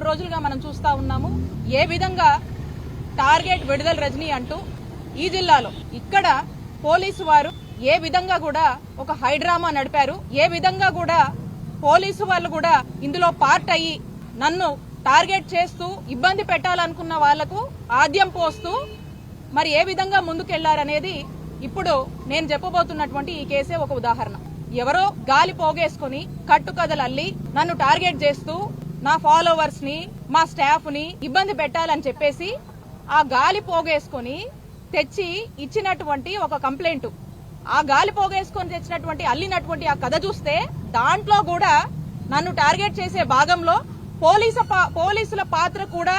రోజులుగా మనం చూస్తా ఉన్నాము ఏ విధంగా టార్గెట్ విడుదల రజనీ అంటూ ఈ జిల్లాలో ఇక్కడ పోలీసు వారు ఏ విధంగా కూడా ఒక హైడ్రామా నడిపారు, ఏ విధంగా కూడా పోలీసు వాళ్ళు కూడా ఇందులో పార్ట్ అయ్యి నన్ను టార్గెట్ చేస్తూ ఇబ్బంది పెట్టాలనుకున్న వాళ్లకు ఆద్యం పోస్తూ మరి ఏ విధంగా ముందుకెళ్లారనేది ఇప్పుడు నేను చెప్పబోతున్నటువంటి ఈ కేసే ఒక ఉదాహరణ. ఎవరో గాలి పోగేసుకుని కట్టుకథలు అల్లి నన్ను టార్గెట్ చేస్తూ నా ఫాలోవర్స్ ని మా స్టాఫ్ ని ఇబ్బంది పెట్టాలని చెప్పేసి ఆ గాలి పోగేసుకుని తెచ్చి ఇచ్చినటువంటి ఒక కంప్లైంట్, ఆ గాలి పోగేసుకొని తెచ్చినటువంటి అల్లినటువంటి ఆ కథ చూస్తే దాంట్లో కూడా నన్ను టార్గెట్ చేసే భాగంలో పోలీసుల పాత్ర కూడా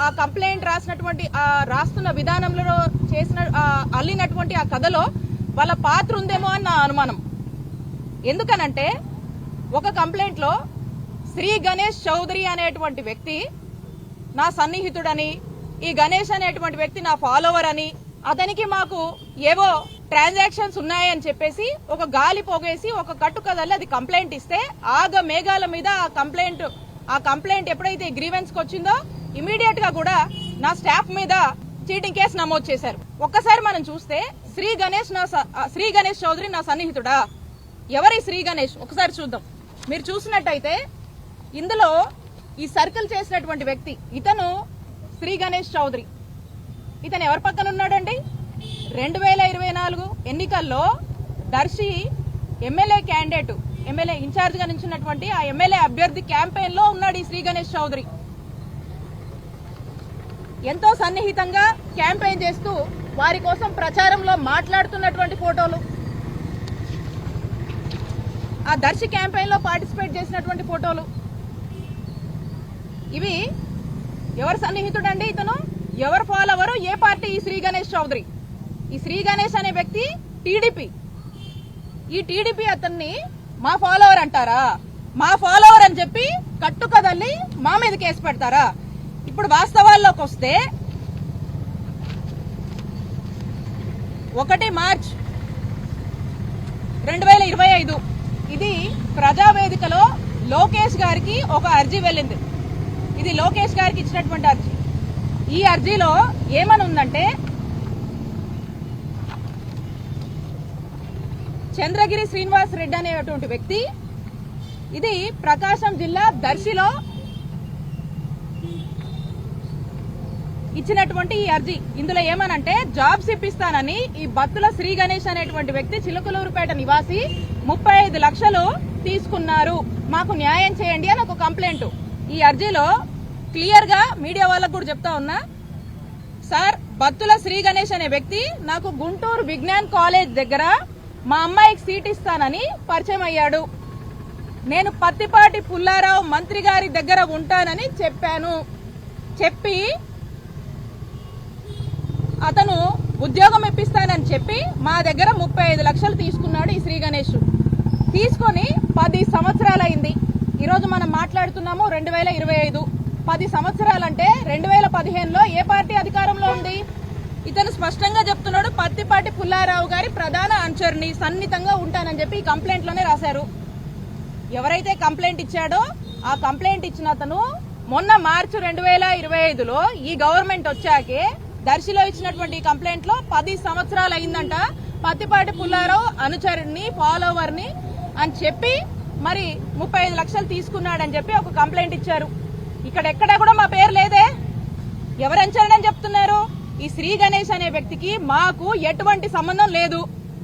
ఆ కంప్లైంట్ రాసినటువంటి రాస్తున్న విధానంలో చేసిన అల్లినటువంటి ఆ కథలో వాళ్ళ పాత్ర ఉందేమో అని నా అనుమానం. ఎందుకనంటే ఒక కంప్లైంట్ లో శ్రీ గణేష్ చౌదరి అనేటువంటి వ్యక్తి నా సన్నిహితుడని, ఈ గణేష్ అనేటువంటి వ్యక్తి నా ఫాలోవర్ అని, అతనికి మాకు ఏవో ట్రాన్సాక్షన్స్ ఉన్నాయని చెప్పేసి ఒక గాలి పోగేసి ఒక కట్టుకథల్లి అది కంప్లైంట్ ఇస్తే ఆగ మేఘాల మీద ఆ కంప్లైంట్ ఎప్పుడైతే గ్రీవెన్స్ కి వచ్చిందో ఇమీడియట్ గా కూడా నా స్టాఫ్ మీద చీటింగ్ కేసు నమోదు చేశారు. ఒక్కసారి మనం చూస్తే శ్రీ గణేష్ చౌదరి నా సన్నిహితుడా? ఎవరి శ్రీ గణేష్ ఒకసారి చూద్దాం. మీరు చూసినట్టయితే ఇందులో ఈ సర్కిల్ చేసినటువంటి వ్యక్తి ఇతను శ్రీ గణేష్ చౌదరి. ఇతను ఎవరి పక్కన ఉన్నాడండి? 2024 ఎన్నికల్లో Darsi MLA candidate, MLA in charge గా నిలిచినటువంటి ఆ ఎమ్మెల్యే అభ్యర్థి క్యాంపెయిన్ లో ఉన్నాడు ఈ శ్రీ గణేష్ చౌదరి. ఎంతో సన్నిహితంగా క్యాంపెయిన్ చేస్తూ వారి కోసం ప్రచారంలో మాట్లాడుతున్నటువంటి ఫోటోలు, ఆ దర్శి క్యాంపెయిన్ లో పార్టిసిపేట్ చేసినటువంటి ఫోటోలు, ఇవి ఎవరు సన్నిహితుడండి? ఇతను ఎవరు ఫాలోవరు? ఏ పార్టీ? ఈ శ్రీ గణేష్ చౌదరి. ఈ శ్రీ గణేష్ అనే వ్యక్తి టీడీపీ. ఈ టీడీపీ అతన్ని మా ఫాలోవర్ అంటారా? మా ఫాలోవర్ అని చెప్పి కట్టుకదల్లి మా మీద కేసు పెడతారా? ఇప్పుడు వాస్తవాల్లోకి వస్తే 1 మార్చ్ 2025 ఇది ప్రజావేదికలో లోకేష్ గారికి ఒక అర్జీ వెళ్ళింది. ఇది లోకేష్ గారికి ఇచ్చినటువంటి అర్జీ. ఈ అర్జీలో ఏమని ఉందంటే, చంద్రగిరి శ్రీనివాస్ రెడ్డి అనేటువంటి వ్యక్తి, ఇది ప్రకాశం జిల్లా దర్శిలో ఇచ్చినటువంటి ఈ అర్జీ. ఇందులో ఏమనంటే, జాబ్స్ ఇప్పిస్తానని ఈ బత్తుల శ్రీ గణేష్ అనేటువంటి వ్యక్తి చిలుకలూరుపేట నివాసి 35 లక్షలు తీసుకున్నారు, మాకు న్యాయం చేయండి అని ఒక కంప్లైంట్. ఈ అర్జీలో క్లియర్ గా మీడియా వాళ్ళకు కూడా చెప్తా ఉన్నా, సార్ బత్తుల శ్రీ గణేష్ అనే వ్యక్తి నాకు గుంటూరు విజ్ఞాన్ కాలేజ్ దగ్గర మా అమ్మాయికి సీట్ ఇస్తానని పరిచయం అయ్యాడు. నేను పత్తిపాటి పుల్లారావు మంత్రి గారి దగ్గర ఉంటానని చెప్పాను. చెప్పి అతను ఉద్యోగం ఇప్పిస్తానని చెప్పి మా దగ్గర 35 లక్షలు తీసుకున్నాడు ఈ శ్రీ గణేష్. తీసుకొని 10 సంవత్సరాలైంది. ఈరోజు మనం మాట్లాడుతున్నాము 2025. 10 సంవత్సరాలంటే 2015లో ఏ పార్టీ అధికారంలో ఉంది? ఇతను స్పష్టంగా చెప్తున్నాడు, పత్తిపాటి పుల్లారావు గారి ప్రధాన అనుచరుని, సన్నిహితంగా ఉంటానని చెప్పి ఈ కంప్లైంట్ లోనే రాశారు. ఎవరైతే కంప్లైంట్ ఇచ్చాడో ఆ కంప్లైంట్ ఇచ్చిన అతను మొన్న మార్చి 2025లో ఈ గవర్నమెంట్ వచ్చాకే దర్శిలో ఇచ్చినటువంటి కంప్లైంట్ లో 10 సంవత్సరాలు అయిందంట పత్తిపాటి పుల్లారావు అనుచరుని, ఫాలోవర్ ని అని చెప్పి మరి 35 లక్షలు తీసుకున్నాడని చెప్పి ఒక కంప్లైంట్ ఇచ్చారు. ఇక్కడ ఎక్కడా కూడా మా పేరు లేదే. ఎవరు అనుచరుడని చెప్తున్నారు? ఈ శ్రీ గణేష్ అనే వ్యక్తికి మాకు ఎటువంటి సంబంధం లేదు.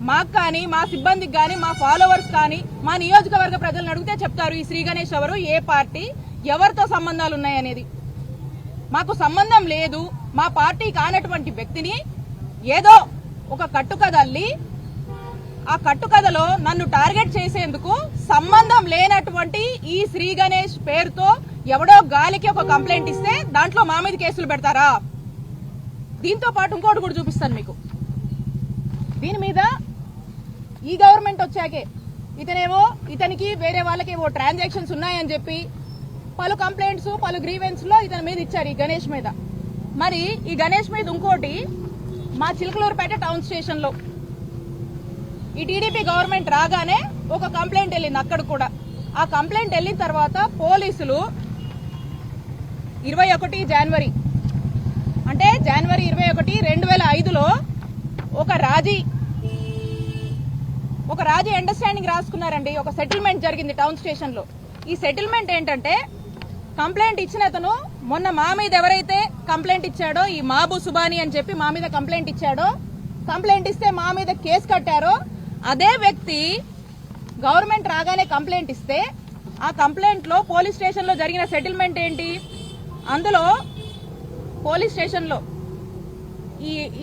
మాకు కానీ, మా సిబ్బందికి కానీ, మా ఫాలోవర్స్ కానీ, మా నియోజకవర్గ ప్రజలను అడిగితే చెప్తారు ఈ శ్రీ గణేష్ ఎవరు, ఏ పార్టీ, ఎవరితో సంబంధాలు ఉన్నాయనేది. మాకు సంబంధం లేదు. మా పార్టీ కానటువంటి వ్యక్తిని ఏదో ఒక కట్టుకథల్లి ఆ కట్టుకథలో నన్ను టార్గెట్ చేసేందుకు సంబంధం లేనటువంటి ఈ శ్రీ గణేష్ పేరుతో ఎవడో గాలికి ఒక కంప్లైంట్ ఇస్తే దాంట్లో మా మీద కేసులు పెడతారా? దీంతో పాటు ఇంకోటి కూడా చూపిస్తాను మీకు. దీని మీద ఈ గవర్నమెంట్ వచ్చాకే ఇతనికి వేరే వాళ్ళకి ఏవో ట్రాన్సాక్షన్స్ ఉన్నాయని చెప్పి పలు కంప్లైంట్స్, పలు గ్రీవెన్స్ లో ఇతని మీద ఇచ్చారు, ఈ గణేష్ మీద. మరి ఈ గణేష్ మీద ఇంకోటి మా చిలకలూరుపేట టౌన్ స్టేషన్ లో ఈ టీడీపీ గవర్నమెంట్ రాగానే ఒక కంప్లైంట్ వెళ్ళింది అక్కడ కూడా. ఆ కంప్లైంట్ వెళ్ళిన తర్వాత పోలీసులు 21 జనవరి అంటే జనవరి 21, 2005లో ఒక రాజీ అండర్స్టాండింగ్ రాసుకున్నారండి. ఒక సెటిల్మెంట్ జరిగింది టౌన్ స్టేషన్ లో. ఈ సెటిల్మెంట్ ఏంటంటే కంప్లైంట్ ఇచ్చిన అతను మొన్న మా మీద ఎవరైతే కంప్లైంట్ ఇచ్చాడో, ఈ మాబు సుబాని అని చెప్పి మా మీద కంప్లైంట్ ఇచ్చాడో, కంప్లైంట్ ఇస్తే మా మీద కేసు కట్టారో, అదే వ్యక్తి గవర్నమెంట్ రాగానే కంప్లైంట్ ఇస్తే ఆ కంప్లైంట్ లో పోలీస్ స్టేషన్ లో జరిగిన సెటిల్మెంట్ ఏంటి, అందులో పోలీస్ స్టేషన్ లో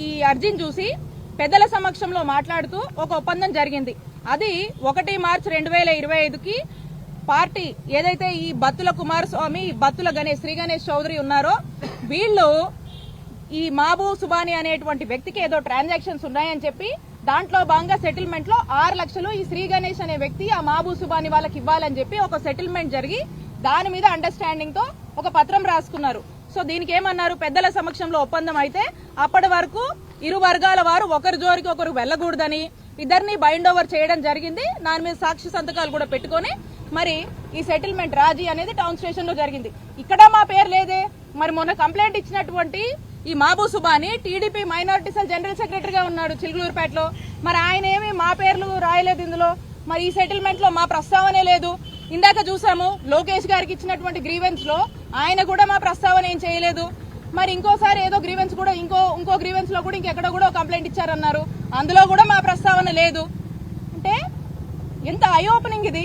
ఈ అర్జీని చూసి పెద్దల సమక్షంలో మాట్లాడుతూ ఒక ఒప్పందం జరిగింది. అది 1 మార్చి 2025కి పార్టీ ఏదైతే ఈ బత్తుల కుమారస్వామి, బత్తుల గణేష్, శ్రీ గణేష్ చౌదరి ఉన్నారో, వీళ్ళు ఈ మాబూ సుబాని అనేటువంటి వ్యక్తికి ఏదో ట్రాన్సాక్షన్స్ ఉన్నాయని చెప్పి దాంట్లో భాగంగా సెటిల్మెంట్ లో 6 లక్షలు ఈ శ్రీ గణేష్ అనే వ్యక్తి ఆ మాబూ సుబాని వాళ్ళకి ఇవ్వాలని చెప్పి ఒక సెటిల్మెంట్ జరిగి దాని మీద అండర్స్టాండింగ్ తో ఒక పత్రం రాసుకున్నారు. సో దీనికి ఏమన్నారు, పెద్దల సమక్షంలో ఒప్పందం అయితే అప్పటి వరకు ఇరు వర్గాల వారు ఒకరి జోరికి ఒకరు వెళ్లకూడదని ఇద్దరిని బైండ్ ఓవర్ చేయడం జరిగింది. దాని మీద సాక్షి సంతకాలు కూడా పెట్టుకుని మరి ఈ సెటిల్మెంట్ రాజీ అనేది టౌన్ స్టేషన్ లో జరిగింది. ఇక్కడ మా పేరు లేదే. మరి మొన్న కంప్లైంట్ ఇచ్చినటువంటి ఈ Mabu Subani TDP minority cell general సెక్రటరీగా ఉన్నాడు చిలుకలూరుపేటలో. మరి ఆయన ఏమి మా పేర్లు రాయలేదు ఇందులో. మరి ఈ సెటిల్మెంట్ లో మా ప్రస్తావనే లేదు. ఇందాక చూసాము లోకేష్ గారికి ఇచ్చినటువంటి గ్రీవెన్స్ లో ఆయన కూడా మా ప్రస్తావన ఏం చేయలేదు. మరి ఇంకోసారి ఏదో గ్రీవెన్స్ కూడా ఇంకో గ్రీవెన్స్ లో కూడా ఇంకెక్కడ కూడా కంప్లైంట్ ఇచ్చారన్నారు, అందులో కూడా మా ప్రస్తావన లేదు. అంటే ఎంత ఐ ఓపెనింగ్ ఇది.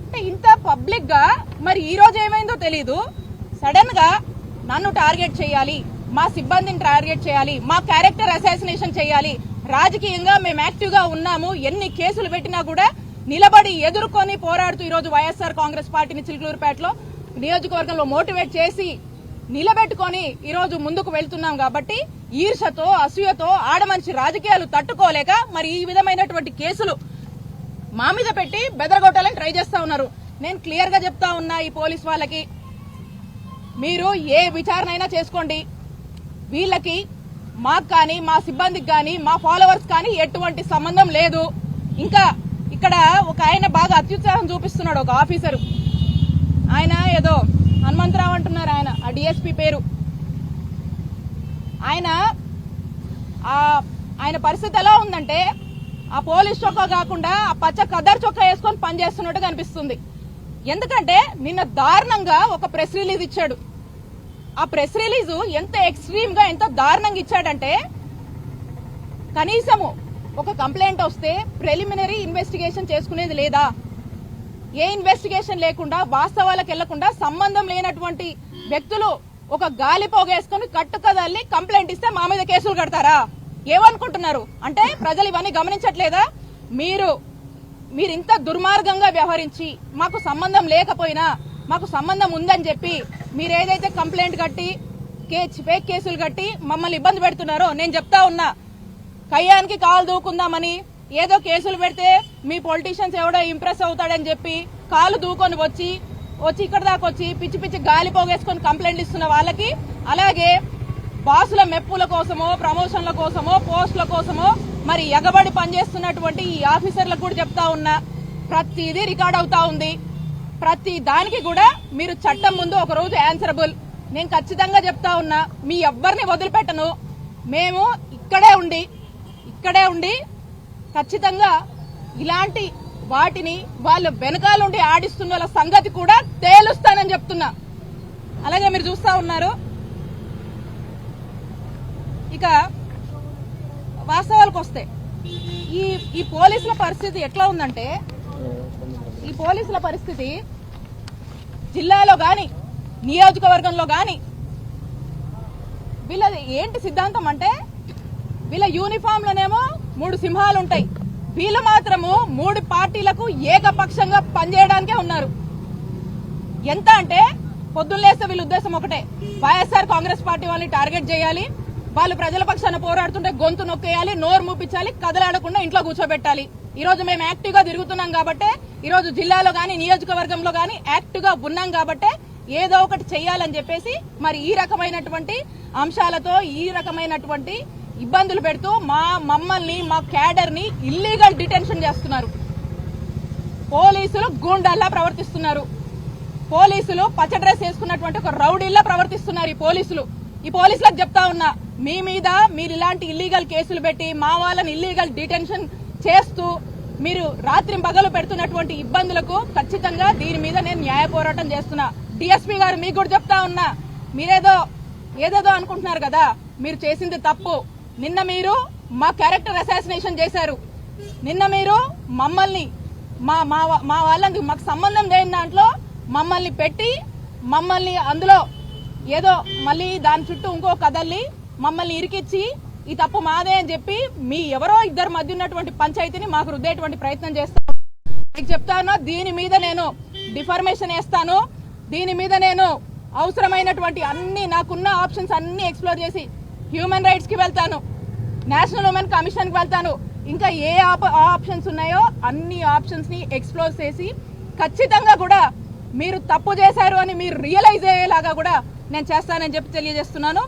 అంటే ఇంత పబ్లిక్ గా మరి ఈ రోజు ఏమైందో తెలీదు, సడన్ గా నన్ను టార్గెట్ చేయాలి, మా సిబ్బందిని టార్గెట్ చేయాలి, మా క్యారెక్టర్ అసాసినేషన్ చేయాలి, రాజకీయంగా మేము యాక్టివ్ గా ఉన్నాము, ఎన్ని కేసులు పెట్టినా కూడా నిలబడి ఎదుర్కొని పోరాడుతూ ఈ రోజు వైఎస్ఆర్ కాంగ్రెస్ పార్టీని చిలుకలూరుపేటలో నియోజకవర్గంలో మోటివేట్ చేసి నిలబెట్టుకొని ఈ రోజు ముందుకు వెళ్తున్నాం. కాబట్టి ఈర్షతో అసూయతో ఆడమనిషి రాజకీయాలు తట్టుకోలేక మరి ఈ విధమైనటువంటి కేసులు మా మీద పెట్టి బెదరగొట్టాలని ట్రై చేస్తా ఉన్నారు. నేను క్లియర్ గా చెప్తా ఉన్నా ఈ పోలీస్ వాళ్ళకి, మీరు ఏ విచారణ అయినా చేసుకోండి, వీళ్ళకి మాకు కానీ మా సిబ్బందికి కానీ మా ఫాలోవర్స్ కానీ ఎటువంటి సంబంధం లేదు. ఇంకా ఇక్కడ ఒక ఆయన బాగా అత్యుత్సాహం చూపిస్తున్నాడు, ఒక ఆఫీసరు, ఆయన ఏదో హనుమంతరావు అంటున్నారు, ఆయన ఆ డిఎస్పీ పేరు. ఆయన పరిస్థితి ఎలా ఉందంటే ఆ పోలీస్ చొక్కా కాకుండా ఆ పచ్చ కదర్ చొక్కా వేసుకొని పనిచేస్తున్నట్టు కనిపిస్తుంది. ఎందుకంటే నిన్న దారుణంగా ఒక ప్రెస్ రిలీజ్ ఇచ్చాడు. ఆ ప్రెస్ రిలీజ్ ఎంత ఎక్స్ట్రీమ్ గా ఎంత దారుణంగా ఇచ్చాడంటే, కనీసము ఒక కంప్లైంట్ వస్తే ప్రిలిమినరీ ఇన్వెస్టిగేషన్ చేసుకునేది లేదా, ఏ ఇన్వెస్టిగేషన్ లేకుండా వాస్తవాలకు వెళ్లకుండా సంబంధం లేనటువంటి వ్యక్తులు ఒక గాలి పోగేసుకుని కట్టుకదల్లి కంప్లైంట్ ఇస్తే మా మీద కేసులు కడతారా? ఏమనుకుంటున్నారు? అంటే ప్రజలు ఇవన్నీ గమనించట్లేదా? మీరు ఇంత దుర్మార్గంగా వ్యవహరించి మాకు సంబంధం లేకపోయినా మాకు సంబంధం ఉందని చెప్పి మీరు ఏదైతే కంప్లైంట్ కట్టి ఫేక్ కేసులు కట్టి మమ్మల్ని ఇబ్బంది పెడుతున్నారో, నేను చెప్తా ఉన్నా, కయ్యానికి కాలు దూకుందామని ఏదో కేసులు పెడితే మీ పొలిటీషియన్స్ ఎవడో ఇంప్రెస్ అవుతాడని చెప్పి కాలు దూకొని వచ్చి ఇక్కడ దాకా వచ్చి పిచ్చి పిచ్చి గాలి పోగేసుకొని కంప్లైంట్ ఇస్తున్న వాళ్ళకి, అలాగే బాసుల మెప్పుల కోసమో ప్రమోషన్ల కోసమో పోస్టుల కోసమో మరి ఎగబడి పనిచేస్తున్నటువంటి ఈ ఆఫీసర్లకు కూడా చెప్తా ఉన్నా, ప్రతిదీ రికార్డ్ అవుతా ఉంది. ప్రతి దానికి కూడా మీరు చట్టం ముందు ఒక రోజు ఆన్సరబుల్. నేను ఖచ్చితంగా చెప్తా ఉన్నా, మీ ఎవ్వరిని వదిలిపెట్టను. మేము ఇక్కడే ఉండి ఖచ్చితంగా ఇలాంటి వాటిని వాళ్ళ వెనకాలండి ఆడిస్తున్న వాళ్ళ సంగతి కూడా తేలుస్తానని చెప్తున్నా. అలాగే మీరు చూస్తా ఉన్నారు. ఇక వాస్తవాలకు వస్తే ఈ పోలీసుల పరిస్థితి ఎట్లా ఉందంటే, ఈ పోలీసుల పరిస్థితి జిల్లాలో గాని నియోజకవర్గంలో గాని వీళ్ళది ఏంటి సిద్ధాంతం అంటే, వీళ్ళ యూనిఫామ్ లోనేమో 3 సింహాలు ఉంటాయి, వీళ్ళు మాత్రము 3 పార్టీలకు ఏకపక్షంగా పనిచేయడానికే ఉన్నారు. ఎంత అంటే పొద్దున్నేస్తే వీళ్ళ ఉద్దేశం ఒకటే, వైఎస్ఆర్ కాంగ్రెస్ పార్టీ వాళ్ళని టార్గెట్ చేయాలి, వాళ్ళు ప్రజల పక్షాన పోరాడుతుంటే గొంతు నొక్కేయాలి, నోరు మూపించాలి, కదలాడకుండా ఇంట్లో కూర్చోబెట్టాలి. ఈ రోజు మేము యాక్టివ్ గా తిరుగుతున్నాం కాబట్టే, ఈ రోజు జిల్లాలో గాని నియోజకవర్గంలో గాని యాక్టివ్ గా ఉన్నాం కాబట్టే ఏదో ఒకటి చెయ్యాలని చెప్పేసి మరి ఈ రకమైనటువంటి అంశాలతో ఈ రకమైనటువంటి ఇబ్బందులు పెడుతూ మమ్మల్ని మా క్యాడర్ ని ఇల్లీగల్ డిటెన్షన్ చేస్తున్నారు. పోలీసులు గూండాల్లా ప్రవర్తిస్తున్నారు. పోలీసులు పచ్చ డ్రెస్ వేసుకున్నటువంటి ఒక రౌడీల్లా ప్రవర్తిస్తున్నారు ఈ పోలీసులకు చెప్తా ఉన్నా, మీ మీద మీరు ఇలాంటి ఇల్లీగల్ కేసులు పెట్టి మా వాళ్ళని ఇల్లీగల్ డిటెన్షన్ చేస్తూ మీరు రాత్రి పగలు పెడుతున్నటువంటి ఇబ్బందులకు ఖచ్చితంగా దీని మీద నేను న్యాయ పోరాటం చేస్తున్నా. డిఎస్పీ గారు మీకు కూడా చెప్తా ఉన్నా, ఏదేదో అనుకుంటున్నారు కదా, మీరు చేసింది తప్పు. నిన్న మీరు మా క్యారెక్టర్ అసాసినేషన్ చేశారు. నిన్న మీరు మమ్మల్ని మా వాళ్ళకి మాకు సంబంధం లేని దాంట్లో మమ్మల్ని పెట్టి మమ్మల్ని అందులో ఏదో మళ్ళీ దాని చుట్టూ ఇంకో కదల్లి మమ్మల్ని ఇరికిచ్చి ఈ తప్పు మాదే అని చెప్పి మీ ఎవరో ఇద్దరు మధ్య ఉన్నటువంటి పంచాయతీని మాకు రుద్దేటువంటి ప్రయత్నం చేస్తాను. మీకు చెప్తాను, దీని మీద నేను డిఫర్మేషన్ వేస్తాను. దీని మీద నేను అవసరమైనటువంటి అన్ని నాకున్న ఆప్షన్స్ అన్ని ఎక్స్ప్లోర్ చేసి హ్యూమన్ రైట్స్ కి వెళ్తాను, నేషనల్ ఉమెన్ కమిషన్ కి వెళ్తాను. ఇంకా ఏ ఆప్షన్స్ ఉన్నాయో అన్ని ఆప్షన్స్ ని ఎక్స్ప్లోర్ చేసి ఖచ్చితంగా కూడా మీరు తప్పు చేశారు అని మీరు రియలైజ్ అయ్యేలాగా కూడా నేను చేస్తానని చెప్పి తెలియజేస్తున్నాను.